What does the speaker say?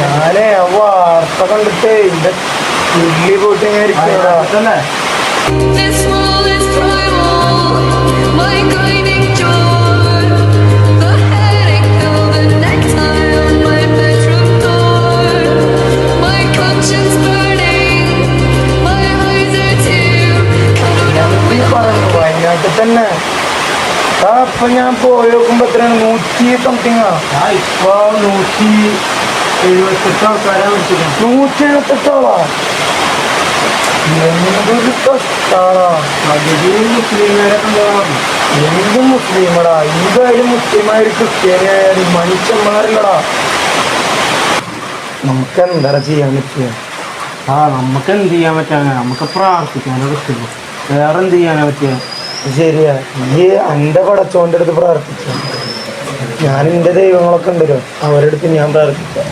ഞാനേ വാർത്ത കണ്ടിട്ടേ എന്റെ ഉള്ളി പോയിട്ട് ഞാൻ ഇരിക്കണേ. വയനാട്ടിൽ തന്നെ അപ്പൊ ഞാൻ പോയി നോക്കുമ്പോ എത്രയാണ് 100 സംതിങ്ങാ. ഇപ്പൊ 178 ആൾക്കാരാണ് വിളിച്ചത്. 178 എന്തൊരു കഷ്ടാണോ. എന്തും മുസ്ലിമടാ. എന്തായാലും മുസ്ലിമായാലും ക്രിസ്ത്യാനിയായാലും മനുഷ്യന്മാരല്ലടാ. നമുക്ക് എന്താ ചെയ്യാൻ പറ്റുക? നമുക്ക് എന്ത് ചെയ്യാൻ പറ്റാ? നമുക്ക് പ്രാർത്ഥിക്കാനോ പറ്റുള്ളൂ. വേറെ എന്ത് ചെയ്യാനോ പറ്റിയ? ശരിയാ. ഈ എൻ്റെ പടച്ചോൻ്റെ അടുത്ത് പ്രാർത്ഥിച്ചു. ഞാൻ എൻ്റെ ദൈവങ്ങളൊക്കെ ഉണ്ടല്ലോ അവരുടെ അടുത്ത് ഞാൻ പ്രാർത്ഥിക്കാം.